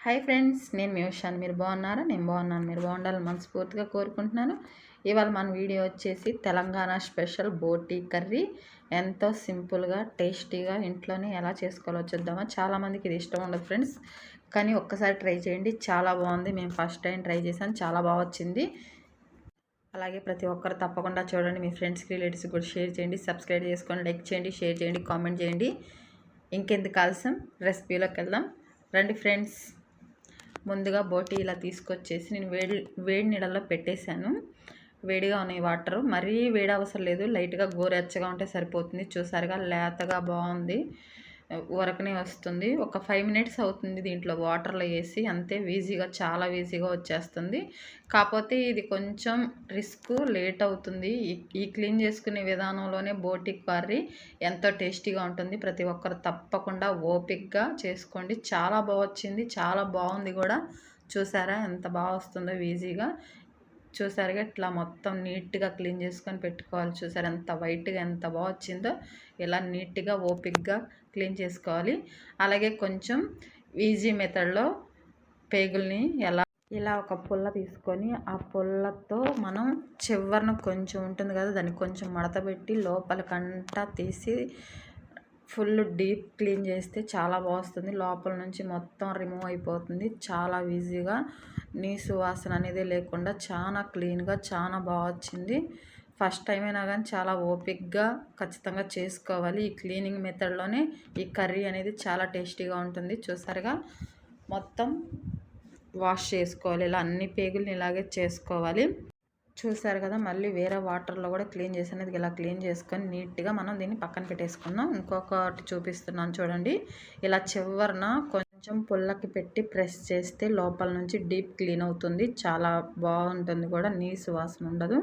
Hi friends, నేను మీ ఉషాని. మీరు బాగున్నారా? నేను బాగున్నాను. మీరు బాగుండాలని మనస్ఫూర్తిగా కోరుకుంటున్నాను. ఇవాళ మన వీడియో వచ్చేసి తెలంగాణ స్పెషల్ బోటీ కర్రీ ఎంతో సింపుల్గా టేస్టీగా ఇంట్లోనే ఎలా చేసుకోవాలో చూద్దామా. చాలామందికి ఇది ఇష్టం ఉండదు ఫ్రెండ్స్, కానీ ఒక్కసారి ట్రై చేయండి, చాలా బాగుంది. మేము ఫస్ట్ టైం ట్రై చేసాను, చాలా బాగా వచ్చింది. అలాగే ప్రతి ఒక్కరు తప్పకుండా చూడండి, మీ ఫ్రెండ్స్కి రిలేటివ్స్ కూడా షేర్ చేయండి, సబ్స్క్రైబ్ చేసుకోండి, లైక్ చేయండి, షేర్ చేయండి, కామెంట్ చేయండి. ఇంకెందుకు ఆలస్యం, రెసిపీలోకి వెళ్దాం రండి ఫ్రెండ్స్. ముందుగా బోటీ ఇలా తీసుకొచ్చేసి నేను వేడి నీళ్ళల్లో పెట్టేశాను. వేడిగా ఉన్నాయి వాటరు, మరీ వేడి అవసరం లేదు, లైట్గా గోరెచ్చగా ఉంటే సరిపోతుంది. చూసారుగా లేతగా బాగుంది, ఉరకనే వస్తుంది. ఒక 5 మినిట్స్ అవుతుంది దీంట్లో వాటర్లో వేసి, అంతే. ఈజీగా, చాలా ఈజీగా వచ్చేస్తుంది. కాకపోతే ఇది కొంచెం రిస్క్, లేట్ అవుతుంది. ఈ క్లీన్ చేసుకునే విధానంలోనే బోటీ కర్రీ ఎంతో టేస్టీగా ఉంటుంది. ప్రతి ఒక్కరు తప్పకుండా ఓపిక్గా చేసుకోండి. చాలా బాగా వచ్చింది, చాలా బాగుంది కూడా. చూసారా ఎంత బాగా వస్తుందో ఈజీగా. చూసారుగా ఇట్లా మొత్తం నీట్గా క్లీన్ చేసుకొని పెట్టుకోవాలి. చూసారు ఎంత వైట్గా ఎంత బాగా వచ్చిందో. ఇలా నీట్గా ఓపిక్గా క్లీన్ చేసుకోవాలి. అలాగే కొంచెం ఈజీ మెథడ్లో పేగుల్ని ఇలా ఒక పుల్ల తీసుకొని ఆ పుల్లతో మనం చివరన కొంచెం ఉంటుంది కదా, దాన్ని కొంచెం మడతపెట్టి లోపలికంటా తీసి ఫుల్ డీప్ క్లీన్ చేస్తే చాలా బాగుంటుంది. లోపల నుంచి మొత్తం రిమూవ్ అయిపోతుంది. చాలా ఈజీగా, నీసు వాసన అనేది లేకుండా చాలా క్లీన్గా చాలా బాగా వచ్చింది. ఫస్ట్ టైం అయినా కానీ చాలా ఓపిక్గా ఖచ్చితంగా చేసుకోవాలి. ఈ క్లీనింగ్ మెథడ్లోనే ఈ కర్రీ అనేది చాలా టేస్టీగా ఉంటుంది. చూసారుగా మొత్తం వాష్ చేసుకోవాలి. ఇలా అన్ని పేగుల్ని ఇలాగే చేసుకోవాలి. చూసారు కదా, మళ్ళీ వేరే వాటర్లో కూడా క్లీన్ చేసినది. ఇలా క్లీన్ చేసుకొని నీట్గా మనం దీన్ని పక్కన పెట్టేసుకుందాం. ఇంకొకటి చూపిస్తున్నాను చూడండి. ఇలా చివరన కొంచెం పుల్లకి పెట్టి ప్రెస్ చేస్తే లోపల నుంచి డీప్ క్లీన్ అవుతుంది. చాలా బాగుంటుంది కూడా, నీసు వాసన ఉండదు.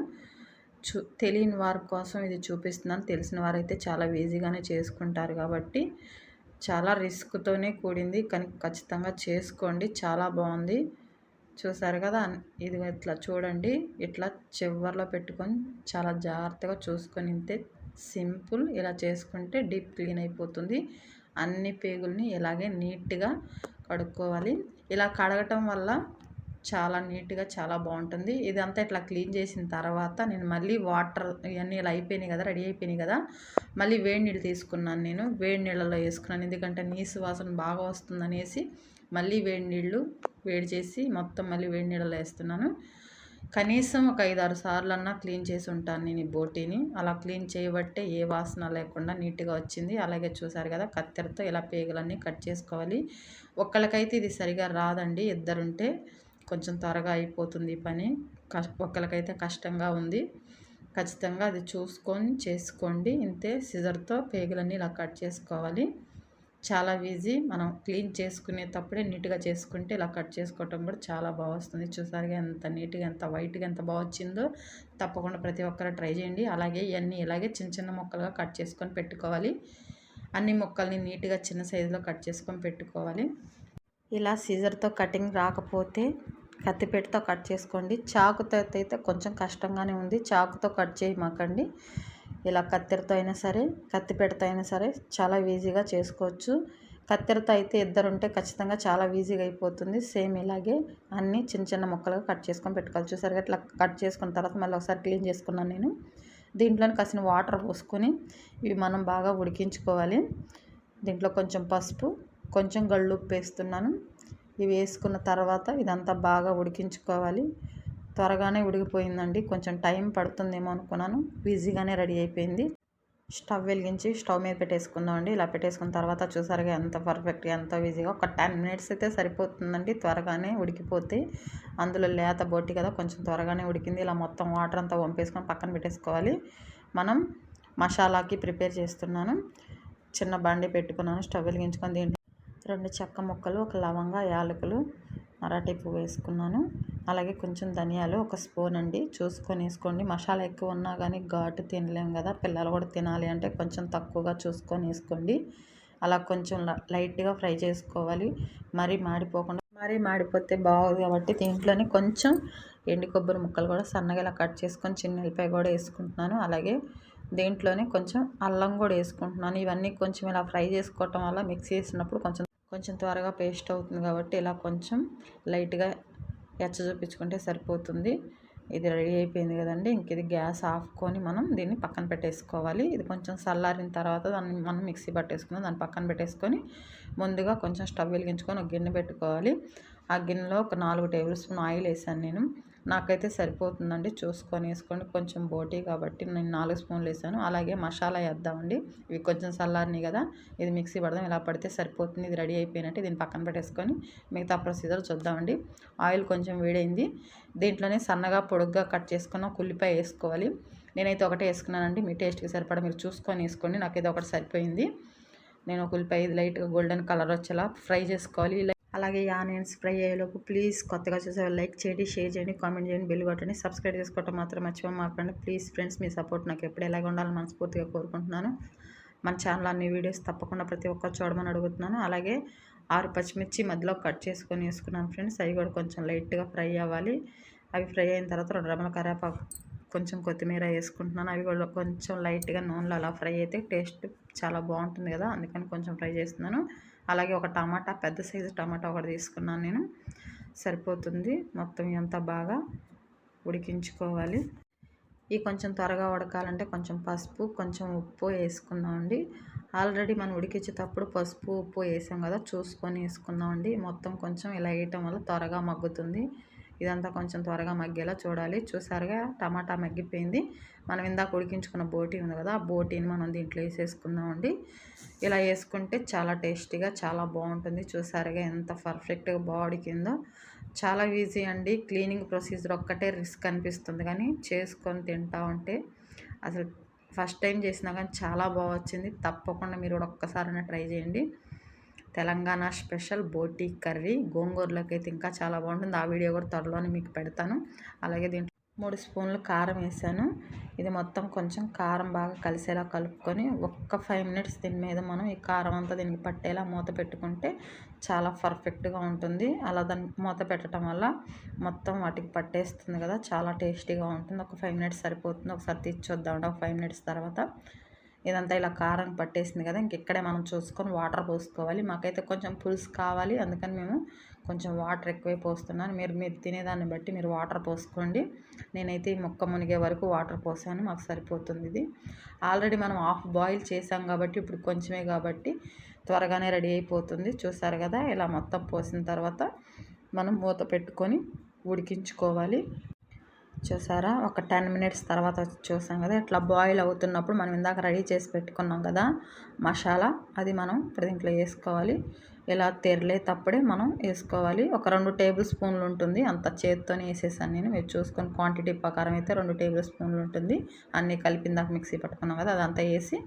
తెలియని వారి కోసం ఇది చూపిస్తున్నాను. తెలిసిన వారైతే చాలా ఈజీగానే చేసుకుంటారు కాబట్టి. చాలా రిస్క్తోనే కూడింది, కానీ ఖచ్చితంగా చేసుకోండి, చాలా బాగుంది. చూసారు కదా, ఇది ఇట్లా చూడండి, ఇట్లా చివర్లో పెట్టుకొని చాలా జాగ్రత్తగా చూసుకొని ఇంతే. సింపుల్. ఇలా చేసుకుంటే డీప్ క్లీన్ అయిపోతుంది. అన్ని పేగుల్ని ఇలాగే నీట్గా కడుక్కోవాలి. ఇలా కడగటం వల్ల చాలా నీట్గా చాలా బాగుంటుంది. ఇదంతా ఇట్లా క్లీన్ చేసిన తర్వాత నేను మళ్ళీ వాటర్ ఇవన్నీ ఇలా అయిపోయినాయి కదా, రెడీ అయిపోయినాయి కదా, మళ్ళీ వేడి నీళ్ళు తీసుకున్నాను. నేను వేడి నీళ్ళలో వేసుకున్నాను, ఎందుకంటే నీసు వాసన బాగా వస్తుంది అనేసి. మళ్ళీ వేడి నీళ్ళు వేడి చేసి మొత్తం మళ్ళీ వేడి నీళ్ళలో వేస్తున్నాను. కనీసం ఒక 5-6 సార్లు అన్నా క్లీన్ చేసి ఉంటాను నేను ఈ బోటీని. అలా క్లీన్ చేయబట్టే ఏ వాసన లేకుండా నీట్గా వచ్చింది. అలాగే చూసారు కదా, కత్తెరతో ఇలా పేగులన్నీ కట్ చేసుకోవాలి. ఒక్కళ్ళకైతే ఇది సరిగా రాదండి, ఇద్దరుంటే కొంచెం త్వరగా అయిపోతుంది ఈ పని. ఒక్కరికైతే కష్టంగా ఉంది. ఖచ్చితంగా అది చూసుకొని చేసుకోండి. ఇంతే. సిజర్తో పేగులన్నీ ఇలా కట్ చేసుకోవాలి. చాలా ఈజీ. మనం క్లీన్ చేసుకునేటప్పుడే నీట్గా చేసుకుంటే ఇలా కట్ చేసుకోవటం కూడా చాలా బాగా వస్తుంది. చూసారుగా ఎంత నీట్గా, ఎంత వైట్గా, ఎంత బాగా వచ్చిందో. తప్పకుండా ప్రతి ఒక్కరు ట్రై చేయండి. అలాగే ఇవన్నీ ఇలాగే చిన్న చిన్న ముక్కలుగా కట్ చేసుకొని పెట్టుకోవాలి. అన్ని ముక్కల్ని నీట్గా చిన్న సైజులో కట్ చేసుకొని పెట్టుకోవాలి. ఇలా సీజర్తో కటింగ్ రాకపోతే కత్తిపీటతో కట్ చేసుకోండి. చాకుతో అయితే కొంచెం కష్టంగానే ఉంది, చాకుతో కట్ చేయమాకండి. ఇలా కత్తెరతో అయినా సరే, కత్తిపీటతో అయినా సరే చాలా ఈజీగా చేసుకోవచ్చు. కత్తెరతో అయితే ఇద్దరుంటే ఖచ్చితంగా చాలా ఈజీగా అయిపోతుంది. సేమ్ ఇలాగే అన్నీ చిన్న చిన్న ముక్కలుగా కట్ చేసుకొని పెట్టుకోవాలి. చూసారు, ఇట్లా కట్ చేసుకున్న తర్వాత మళ్ళీ ఒకసారి క్లీన్ చేసుకున్నాను నేను. దీంట్లోని కాసిన వాటర్ పోసుకొని ఇవి మనం బాగా ఉడికించుకోవాలి. దీంట్లో కొంచెం పసుపు, కొంచెం గళ్ళుప్పు వేస్తున్నాను. ఇవి వేసుకున్న తర్వాత ఇదంతా బాగా ఉడికించుకోవాలి. త్వరగానే ఉడికిపోయిందండి, కొంచెం టైం పడుతుందేమో అనుకున్నాను, ఈజీగానే రెడీ అయిపోయింది. స్టవ్ వెలిగించి స్టవ్ మీద పెట్టేసుకుందామండి. ఇలా పెట్టేసుకున్న తర్వాత చూసారుగా ఎంత పర్ఫెక్ట్గా, ఎంత ఈజీగా. ఒక 10 మినిట్స్ అయితే సరిపోతుందండి, త్వరగానే ఉడికిపోతే. అందులో లేత బోటి కదా, కొంచెం త్వరగానే ఉడికింది. ఇలా మొత్తం వాటర్ అంతా వంపేసుకొని పక్కన పెట్టేసుకోవాలి. మనం మసాలాకి ప్రిపేర్ చేస్తున్నాను. చిన్న బండి పెట్టుకున్నాను, స్టవ్ వెలిగించుకొని దీంట్లో 2 చెక్క ముక్కలు, 1 లవంగ, యాలకులు, మరాఠీ పువ్వు వేసుకున్నాను. అలాగే కొంచెం ధనియాలు 1 స్పూన్ అండి, చూసుకొని వేసుకోండి. మసాలా ఎక్కువ ఉన్నా కానీ ఘాటు తినలేము కదా, పిల్లలు కూడా తినాలి అంటే కొంచెం తక్కువగా చూసుకొని వేసుకోండి. అలా కొంచెం లైట్గా ఫ్రై చేసుకోవాలి, మరీ మాడిపోకుండా. మరీ మాడిపోతే బాగోదు కాబట్టి దీంట్లోనే కొంచెం ఎండు కొబ్బరి ముక్కలు కూడా సన్నగా ఇలా కట్ చేసుకొని చిన్న ఎల్లిపాయ కూడా వేసుకుంటున్నాను. అలాగే దీంట్లోనే కొంచెం అల్లం కూడా వేసుకుంటున్నాను. ఇవన్నీ కొంచెం ఇలా ఫ్రై చేసుకోవటం వల్ల మిక్సీ వేసినప్పుడు కొంచెం కొంచెం త్వరగా పేస్ట్ అవుతుంది కాబట్టి ఇలా కొంచెం లైట్గా చూపించుకుంటే సరిపోతుంది. ఇది రెడీ అయిపోయింది కదండి. ఇంక ఇది గ్యాస్ ఆఫ్కొని మనం దీన్ని పక్కన పెట్టేసుకోవాలి. ఇది కొంచెం చల్లారిన తర్వాత దాన్ని మనం మిక్సీ పట్టేసుకుందాం. దాన్ని పక్కన పెట్టేసుకొని ముందుగా కొంచెం స్టవ్ వెలిగించుకొని ఒక గిన్నె పెట్టుకోవాలి. ఆ గిన్నెలో ఒక 4 టేబుల్ స్పూన్ ఆయిల్ వేసాను నేను. నాకైతే సరిపోతుందండి, చూసుకొని వేసుకోండి. కొంచెం బోటీ కాబట్టి నేను 4 స్పూన్లు వేసాను. అలాగే మసాలా వేద్దామండి. ఇవి కొంచెం చల్లారినాయి కదా, ఇది మిక్సీ పడదాం. ఇలా పడితే సరిపోతుంది. ఇది రెడీ అయిపోయినట్టు దీన్ని పక్కన పెట్టేసుకొని మిగతా ప్రొసీజర్ చూద్దామండి. ఆయిల్ కొంచెం వేడైంది. దీంట్లోనే సన్నగా పొడుగ్గా కట్ చేసుకున్న ఒక ఉల్లిపాయ వేసుకోవాలి. నేనైతే ఒకటే వేసుకున్నానండి. మీ టేస్ట్కి సరిపడా మీరు చూసుకొని వేసుకోండి. నాకు ఇది ఒకటి సరిపోయింది. నేను ఒక ఉల్లిపాయ లైట్గా గోల్డెన్ కలర్ వచ్చేలా ఫ్రై చేసుకోవాలి. అలాగే ఈ ఆనియన్స్ ఫ్రై అయ్యేలోపు ప్లీజ్ కొత్తగా చూసే లైక్ చేయండి, షేర్ చేయండి, కామెంట్ చేయండి, బెల్ కొట్టండి, సబ్స్క్రైబ్ చేసుకోవటం మాత్రం మర్చిపోమాకండి. ప్లీజ్ ఫ్రెండ్స్, మీ సపోర్ట్ నాకు ఎప్పుడు ఎలాగ ఉండాలని మనస్ఫూర్తిగా కోరుకుంటున్నాను. మన ఛానల్ అన్ని వీడియోస్ తప్పకుండా ప్రతి ఒక్కరు చూడమని అడుగుతున్నాను. అలాగే 6 పచ్చిమిర్చి మధ్యలో కట్ చేసుకొని వేసుకున్నాను ఫ్రెండ్స్. అవి కూడా కొంచెం లైట్గా ఫ్రై అవ్వాలి. అవి ఫ్రై అయిన తర్వాత 2 రెమ్మల కరివేపాకు, కొంచెం కొత్తిమీర వేసుకుంటున్నాను. అవి కూడా కొంచెం లైట్గా నూనెలో అలా ఫ్రై అయితే టేస్ట్ చాలా బాగుంటుంది కదా, అందుకని కొంచెం ఫ్రై చేస్తున్నాను. అలాగే ఒక టమాటా, పెద్ద సైజు టమాటా ఒకటి తీసుకున్నాను నేను. సరిపోతుంది. మొత్తం ఇదంతా బాగా ఉడికించుకోవాలి. ఈ కొంచెం త్వరగా ఉడకాలంటే కొంచెం పసుపు, కొంచెం ఉప్పు వేసుకుందామండి. ఆల్రెడీ మనం ఉడికించేటప్పుడు పసుపు ఉప్పు వేసాం కదా, చూసుకొని వేసుకుందామండి. మొత్తం కొంచెం ఇలా వేయటం వల్ల త్వరగా మగ్గుతుంది. ఇదంతా కొంచెం త్వరగా మగ్గేలా చూడాలి. చూసారుగా టమాటా మగ్గిపోయింది. మనం ఇందాక ఉడికించుకున్న బోటీ ఉంది కదా, ఆ బోటీని మనం దీంట్లో వేసేసుకుందామండి. ఇలా వేసుకుంటే చాలా టేస్టీగా చాలా బాగుంటుంది. చూసారుగా ఎంత పర్ఫెక్ట్గా ఉడికిందో. చాలా ఈజీ అండి. క్లీనింగ్ ప్రొసీజర్ ఒక్కటే రిస్క్ అనిపిస్తుంది, కానీ చేసుకొని తింటా ఉంటే అసలు ఫస్ట్ టైం చేసినా కానీ చాలా బాగా వచ్చింది. తప్పకుండా మీరు కూడా ఒక్కసారైనా ట్రై చేయండి. తెలంగాణ స్పెషల్ బోటీ కర్రీ గోంగూరలోకి అయితే ఇంకా చాలా బాగుంటుంది. ఆ వీడియో కూడా త్వరలోనే మీకు పెడతాను. అలాగే దీంట్లో 3 స్పూన్లు కారం వేసాను. ఇది మొత్తం కొంచెం కారం బాగా కలిసేలా కలుపుకొని ఒక్క 5 మినిట్స్ దీని మీద మనం ఈ కారం అంతా దీనికి పట్టేలా మూత పెట్టుకుంటే చాలా పర్ఫెక్ట్గా ఉంటుంది. అలా దాన్ని మూత పెట్టడం వల్ల మొత్తం వాటికి పట్టేస్తుంది కదా, చాలా టేస్టీగా ఉంటుంది. ఒక 5 మినిట్స్ సరిపోతుంది. ఒకసారి తీసి చూద్దామండి. ఒక 5 మినిట్స్ తర్వాత ఇదంతా ఇలా కారం పట్టేసింది కదా, ఇక్కడే మనం చూసుకొని వాటర్ పోసుకోవాలి. మాకైతే కొంచెం పులుసు కావాలి, అందుకని మేము కొంచెం వాటర్ ఎక్కువే పోస్తున్నాను. మీరు తినేదాన్ని బట్టి మీరు వాటర్ పోసుకోండి. నేనైతే ఈ ముక్క మునిగే వరకు వాటర్ పోసాను, మాకు సరిపోతుంది. ఇది ఆల్రెడీ మనం హాఫ్ బాయిల్ చేసాం కాబట్టి ఇప్పుడు కొంచెమే కాబట్టి త్వరగానే రెడీ అయిపోతుంది. చూసారు కదా, ఇలా మొత్తం పోసిన తర్వాత మనం మూత పెట్టుకొని ఉడికించుకోవాలి. చూసారా, ఒక 10 మినిట్స్ తర్వాత చూసాం కదా, ఇట్లా బాయిల్ అవుతున్నప్పుడు మనం ఇందాక రెడీ చేసి పెట్టుకున్నాం కదా మసాలా, అది మనం ఇప్పుడు దీంట్లో వేసుకోవాలి. ఇలా తెరలేటప్పుడే మనం వేసుకోవాలి. ఒక 2 టేబుల్ స్పూన్లు ఉంటుంది, అంత చేత్తోనే వేసేసాను నేను. మీరు చూసుకొని క్వాంటిటీ ప్రకారం అయితే 2 టేబుల్ స్పూన్లు ఉంటుంది. అన్నీ కలిపిందాక మిక్సీ పట్టుకున్నాం కదా, అదంతా వేసి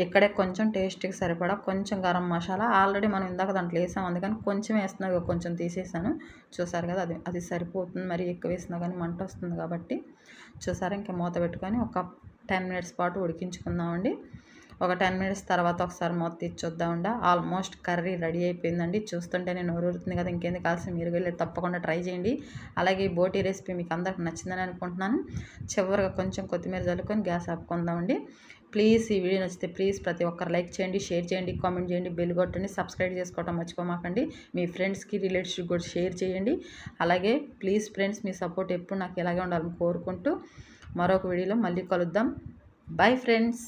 ఇక్కడే కొంచెం టేస్ట్కి సరిపడా కొంచెం గరం మసాలా ఆల్రెడీ మనం ఇందాక దాంట్లో వేసాం, అందుకని కొంచెం వేస్తున్నా, కొంచెం తీసేసాను. చూసారు కదా, అది సరిపోతుంది. మరి ఎక్కువ వేసినా కానీ మంట వస్తుంది కాబట్టి చూసారా. ఇంకా మూత పెట్టుకొని ఒక 10 మినిట్స్ పాటు ఉడికించుకుందామండి. ఒక 10 మినిట్స్ తర్వాత ఒకసారి మూత తీసి చూద్దామండి. ఆల్మోస్ట్ కర్రీ రెడీ అయిపోయిందండి. చూస్తుంటే నేను ఊరుతుంది కదా, ఇంకేంది కావాల్సి మీరు వెళ్ళి తప్పకుండా ట్రై చేయండి. అలాగే ఈ బోటీ రెసిపీ మీకు అందరికి నచ్చిందని అనుకుంటున్నాను. చివరిగా కొంచెం కొత్తిమీర చల్లుకొని గ్యాస్ ఆపుకుందామండి. ప్లీజ్ ఈ వీడియో నచ్చితే ప్లీజ్ ప్రతి ఒక్కరు లైక్ చేయండి, షేర్ చేయండి, కామెంట్ చేయండి, బెల్ కొట్టండి, సబ్స్క్రైబ్ చేసుకోవడం మర్చిపోమాకండి. మీ ఫ్రెండ్స్కి రిలేటివ్స్కి కూడా షేర్ చేయండి. అలాగే ప్లీజ్ ఫ్రెండ్స్, మీ సపోర్ట్ ఎప్పుడు నాకు ఇలాగే ఉండాలని కోరుకుంటూ మరొక వీడియోలో మళ్ళీ కలుద్దాం. Bye friends.